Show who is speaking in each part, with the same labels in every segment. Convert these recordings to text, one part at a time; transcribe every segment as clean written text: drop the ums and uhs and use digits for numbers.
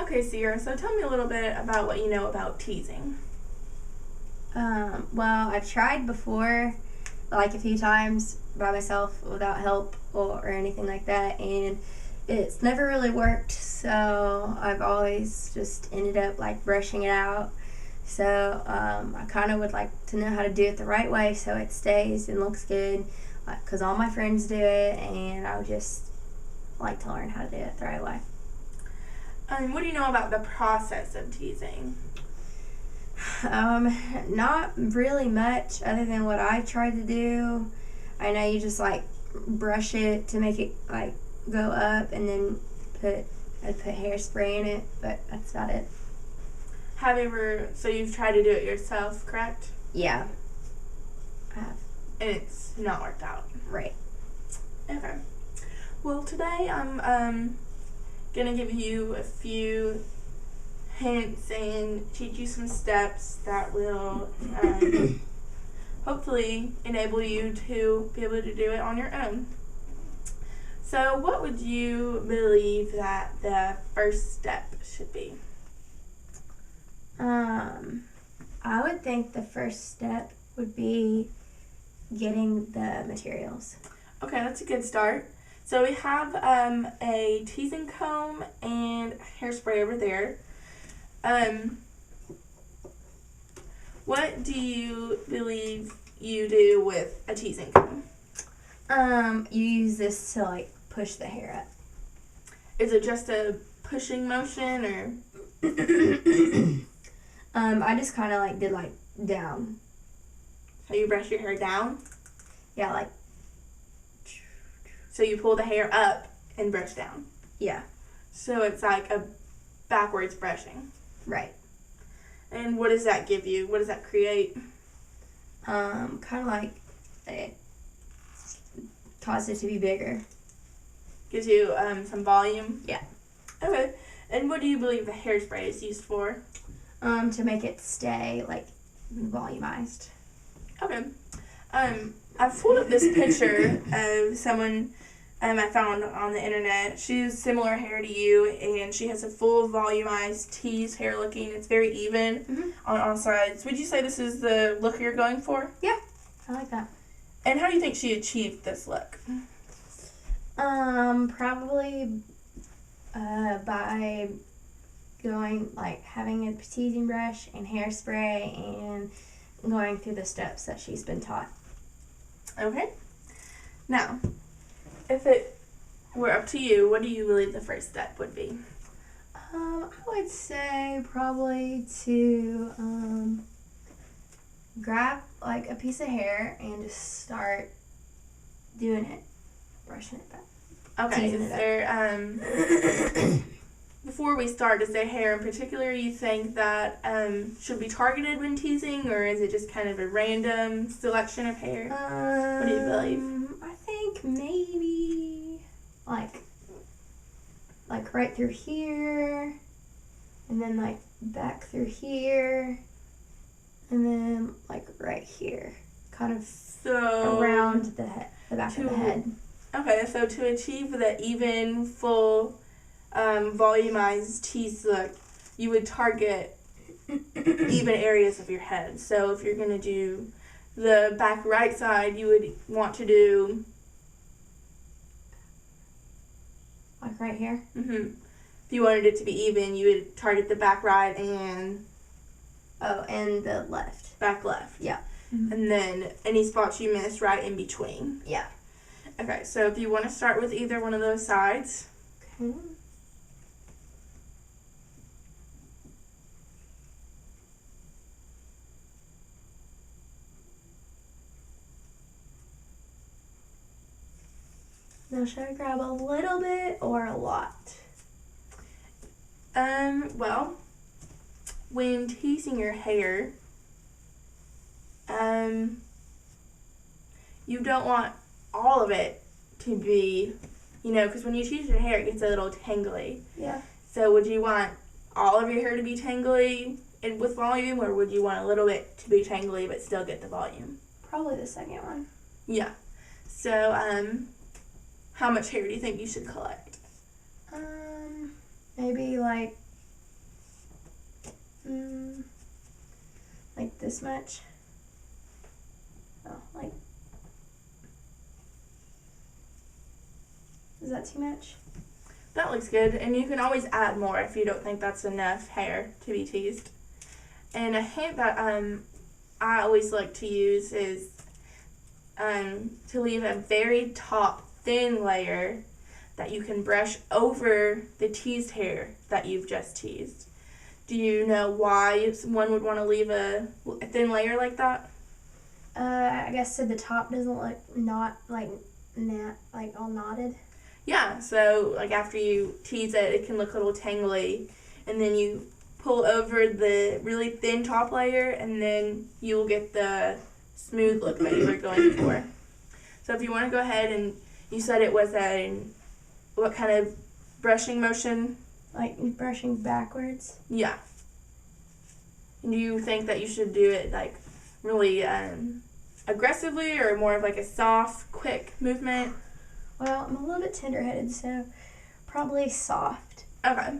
Speaker 1: Okay, Sierra, so tell me a little bit about what you know about teasing.
Speaker 2: Well, I've tried before, like a few times by myself without help or anything like that, and it's never really worked, so I've always just ended up like brushing it out. So I kind of would like to know how to do it the right way so it stays and looks good, because all my friends do it, and I would just like to learn how to do it the right way.
Speaker 1: What do you know about the process of teasing?
Speaker 2: Not really much other than what I tried to do. I know you just like brush it to make it like go up, and then I'd put hairspray in it, but that's about it.
Speaker 1: So you've tried to do it yourself, correct?
Speaker 2: Yeah, I have.
Speaker 1: And it's not worked out.
Speaker 2: Right.
Speaker 1: Okay. Well, today I'm gonna give you a few hints and teach you some steps that will hopefully enable you to be able to do it on your own. So what would you believe that the first step should be?
Speaker 2: I would think the first step would be getting the materials.
Speaker 1: Okay, that's a good start. So we have a teasing comb and hairspray over there. What do you believe you do with a teasing comb?
Speaker 2: You use this to like push the hair up.
Speaker 1: Is it just a pushing motion, or?
Speaker 2: I just kind of like did like down.
Speaker 1: So you brush your hair down?
Speaker 2: Yeah, like.
Speaker 1: So you pull the hair up and brush down?
Speaker 2: Yeah.
Speaker 1: So it's like a backwards brushing?
Speaker 2: Right.
Speaker 1: And what does that give you? What does that create?
Speaker 2: Kind of like it causes it to be bigger.
Speaker 1: Gives you some volume?
Speaker 2: Yeah.
Speaker 1: Okay. And what do you believe the hairspray is used for?
Speaker 2: To make it stay like volumized.
Speaker 1: Okay. I've pulled up this picture of someone I found on the internet. She has similar hair to you, and she has a full volumized tease hair looking. It's very even on all sides. Would you say this is the look you're going for?
Speaker 2: Yeah, I like that.
Speaker 1: And how do you think she achieved this look?
Speaker 2: Probably by having a teasing brush and hairspray and going through the steps that she's been taught.
Speaker 1: Okay. Now, if it were up to you, what do you believe the first step would be?
Speaker 2: I would say probably to grab like a piece of hair and just start doing it, brushing it back.
Speaker 1: Okay. Is there before we start, is there hair in particular you think that should be targeted when teasing, or is it just kind of a random selection of hair? What do you believe?
Speaker 2: I think maybe like right through here, and then like back through here, and then like right here, kind of around the back of the head.
Speaker 1: Okay, so to achieve the even, full, volumized tease look, you would target even areas of your head. So if you're going to do the back right side, you would want to do...
Speaker 2: Like right here?
Speaker 1: Mm-hmm. If you wanted it to be even, you would target the back right and...
Speaker 2: Oh, and the left.
Speaker 1: Back left.
Speaker 2: Yeah.
Speaker 1: Mm-hmm. And then any spots you missed right in between.
Speaker 2: Yeah.
Speaker 1: Okay, so if you want to start with either one of those sides...
Speaker 2: Okay. Now, should I grab a little bit or a lot?
Speaker 1: Well, when teasing your hair, you don't want all of it to be, because when you tease your hair, it gets a little tangly.
Speaker 2: Yeah.
Speaker 1: So would you want all of your hair to be tangly and with volume, or would you want a little bit to be tangly but still get the volume?
Speaker 2: Probably the second one.
Speaker 1: Yeah. So, how much hair do you think you should collect?
Speaker 2: Maybe like like this much. Oh, like, is that too much?
Speaker 1: That looks good, and you can always add more if you don't think that's enough hair to be teased. And a hint that I always like to use is to leave a very top thin layer that you can brush over the teased hair that you've just teased. Do you know why one would want to leave a thin layer like that?
Speaker 2: I guess so the top doesn't look like all knotted.
Speaker 1: Yeah, so like after you tease it, it can look a little tangly, and then you pull over the really thin top layer, and then you will get the smooth look that you were going for. So if you want to go ahead, and you said it was what kind of brushing motion?
Speaker 2: Like brushing backwards.
Speaker 1: Yeah. And do you think that you should do it like really aggressively, or more of like a soft, quick movement?
Speaker 2: Well, I'm a little bit tender-headed, so probably soft.
Speaker 1: Okay.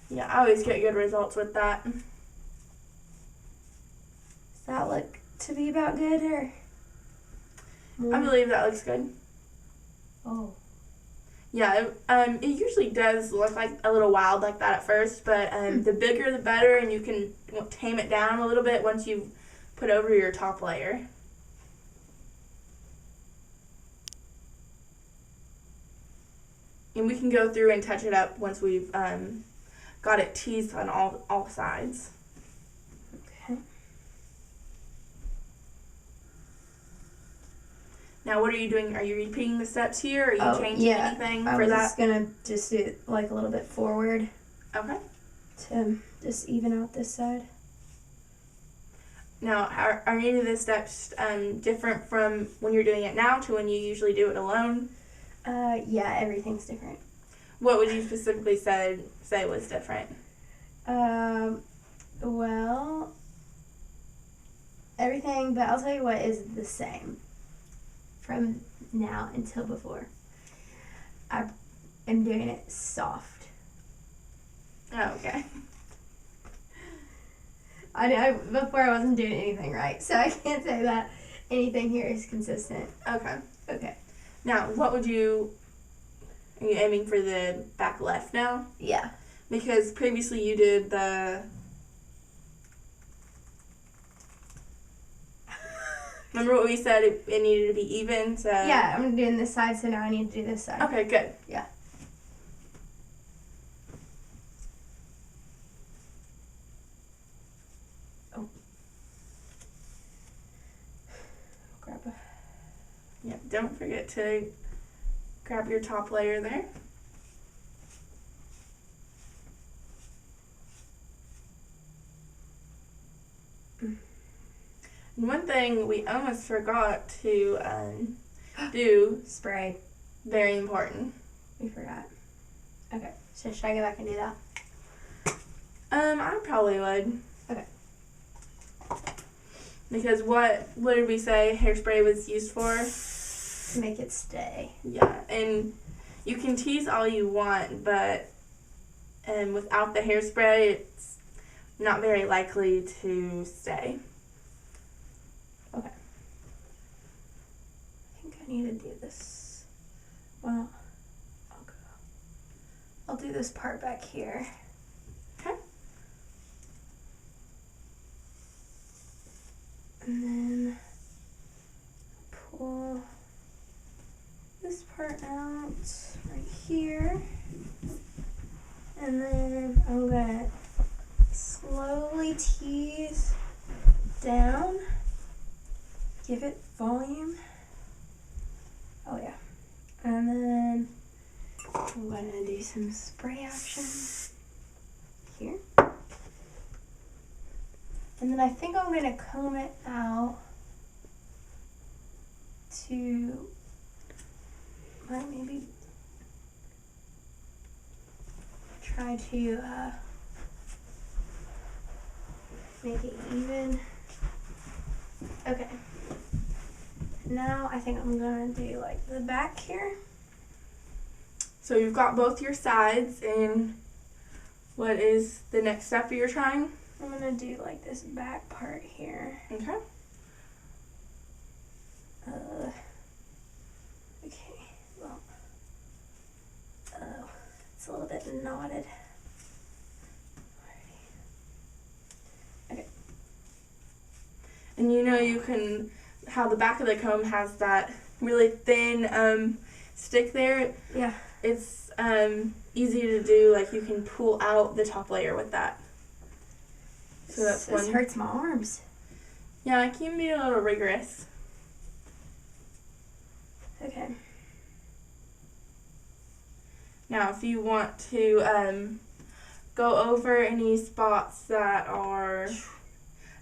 Speaker 1: Yeah, I always get good results with that.
Speaker 2: Does that look to be about good, or?
Speaker 1: I believe that looks good.
Speaker 2: Oh.
Speaker 1: Yeah, it usually does look like a little wild like that at first, but the bigger the better, and you can tame it down a little bit once you've put over your top layer. And we can go through and touch it up once we've got it teased on all sides.
Speaker 2: Okay.
Speaker 1: Now, what are you doing? Are you repeating the steps here? Or are you changing anything for that?
Speaker 2: I was just going to just do it like a little bit forward.
Speaker 1: Okay.
Speaker 2: To just even out this side.
Speaker 1: Now, are any of the steps different from when you're doing it now to when you usually do it alone?
Speaker 2: Yeah, everything's different.
Speaker 1: What would you specifically say was different?
Speaker 2: Well, everything, but I'll tell you what is the same from now until before. I am doing it soft.
Speaker 1: Oh, okay.
Speaker 2: I know before I wasn't doing anything right, so I can't say that anything here is consistent.
Speaker 1: Okay.
Speaker 2: Okay.
Speaker 1: Now, are you aiming for the back left now?
Speaker 2: Yeah.
Speaker 1: Because previously you did the... Remember what we said? It needed to be even, so...
Speaker 2: Yeah, I'm doing this side, so now I need to do this side.
Speaker 1: Okay, good.
Speaker 2: Yeah. Oh. Grab a...
Speaker 1: Yeah, don't forget to grab your top layer there. And one thing we almost forgot to do.
Speaker 2: Spray.
Speaker 1: Very important.
Speaker 2: We forgot. Okay, so should I go back and do that?
Speaker 1: I probably would.
Speaker 2: Okay.
Speaker 1: Because what did we say hairspray was used for?
Speaker 2: To make it stay.
Speaker 1: Yeah, and you can tease all you want, but without the hairspray, it's not very likely to stay.
Speaker 2: Okay. I think I need to do this. Well, I'll do this part back here.
Speaker 1: Okay.
Speaker 2: And then pull this part out right here. And then I'm going to slowly tease down. Give it volume. Oh yeah. And then I'm going to do some spray action here. And then I think I'm going to comb it out to maybe try to make it even. Okay. Now I think I'm going to do like the back here.
Speaker 1: So you've got both your sides, and what is the next step you're trying?
Speaker 2: I'm gonna do like this back part here.
Speaker 1: Okay.
Speaker 2: Okay, well, it's a little bit knotted. Okay.
Speaker 1: And you can, how the back of the comb has that really thin stick there.
Speaker 2: Yeah.
Speaker 1: It's easy to do, like you can pull out the top layer with that. So that's
Speaker 2: this
Speaker 1: one.
Speaker 2: hurts my arms.
Speaker 1: Yeah, it can be a little rigorous.
Speaker 2: Okay.
Speaker 1: Now, if you want to go over any spots that are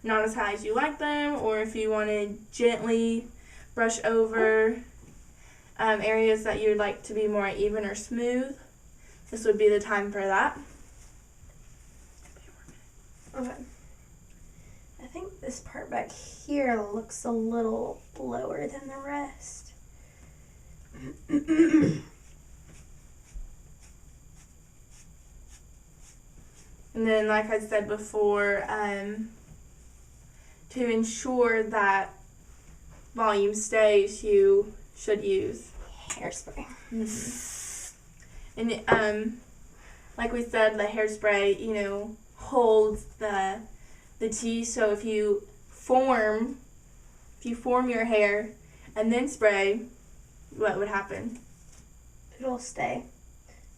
Speaker 1: not as high as you like them, or if you want to gently brush over areas that you'd like to be more even or smooth, this would be the time for that.
Speaker 2: Okay. I think this part back here looks a little lower than the rest.
Speaker 1: And then, like I said before, to ensure that volume stays, you should use
Speaker 2: Hairspray.
Speaker 1: And like we said, the hairspray, holds the tea. So if you form your hair and then spray, what would happen?
Speaker 2: It'll stay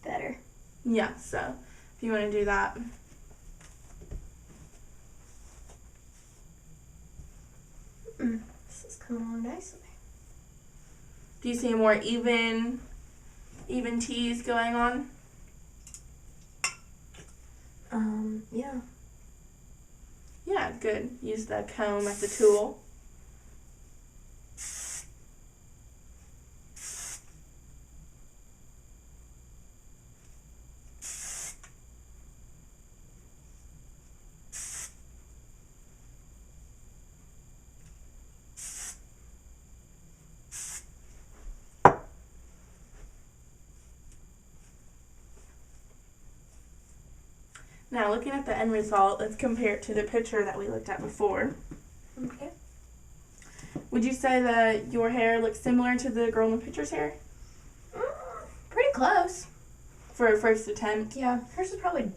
Speaker 2: better.
Speaker 1: Yeah. So if you want to do that.
Speaker 2: This is coming along nicely.
Speaker 1: Do you see more even teas going on?
Speaker 2: Yeah.
Speaker 1: Yeah, good. Use the comb as a tool. Now, looking at the end result, let's compare it to the picture that we looked at before.
Speaker 2: Okay.
Speaker 1: Would you say that your hair looks similar to the girl in the picture's hair
Speaker 2: Pretty close.
Speaker 1: for a first attempt?
Speaker 2: Yeah, hers is probably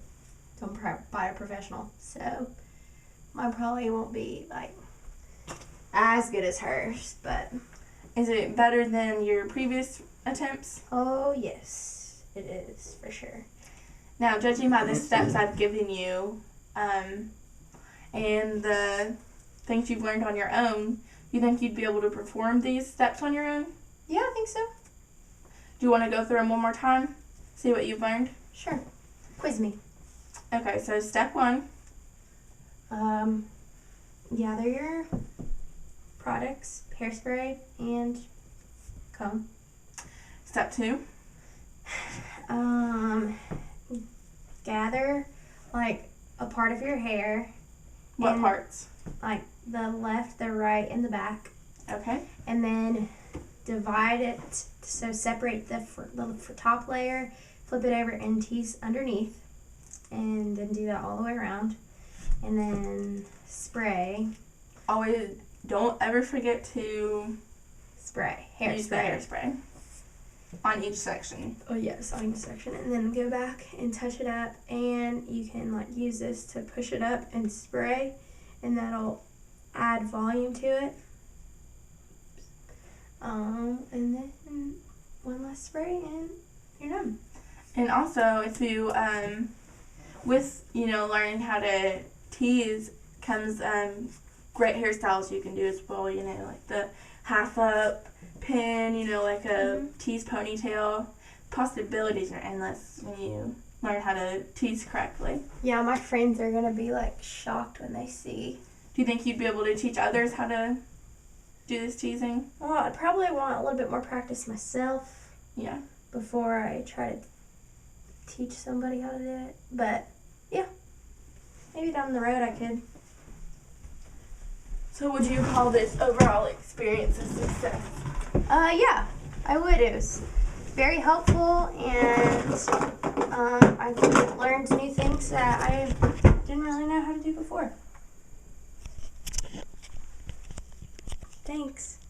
Speaker 2: done by a professional, so mine probably won't be like as good as hers, but
Speaker 1: Is it better than your previous attempts?
Speaker 2: oh yes, it is for sure.
Speaker 1: Now, judging by the steps I've given you, and the things you've learned on your own, you think you'd be able to perform these steps on your own?
Speaker 2: Yeah, I think so.
Speaker 1: Do you want to go through them one more time? See what you've learned?
Speaker 2: Sure. Quiz me.
Speaker 1: Okay, so step 1.
Speaker 2: Gather your products, hairspray, and comb.
Speaker 1: Step 2.
Speaker 2: Gather like a part of your hair.
Speaker 1: What
Speaker 2: and,
Speaker 1: parts?
Speaker 2: Like the left, the right, and the back.
Speaker 1: Okay.
Speaker 2: And then divide it, so separate the top layer, flip it over and tease underneath, and then do that all the way around. And then spray.
Speaker 1: Always, don't ever forget to
Speaker 2: Spray.
Speaker 1: use the
Speaker 2: Hairspray.
Speaker 1: hairspray on each section.
Speaker 2: Oh yes, on each section, and then go back and touch it up, and you can like use this to push it up and spray, and that'll add volume to it. And then one last spray, and you're done.
Speaker 1: And also, if you with learning how to tease comes great hairstyles you can do as well. Like the half up pin, like a tease ponytail. Possibilities are endless when you learn how to tease correctly.
Speaker 2: Yeah, my friends are gonna be like shocked when they see.
Speaker 1: Do you think you'd be able to teach others how to do this teasing?
Speaker 2: Well, I'd probably want a little bit more practice myself.
Speaker 1: Yeah.
Speaker 2: Before I try to teach somebody how to do it. But yeah, maybe down the road I could.
Speaker 1: So would you call this overall experience a success?
Speaker 2: Yeah, I would. It was very helpful, and I learned new things that I didn't really know how to do before. Thanks.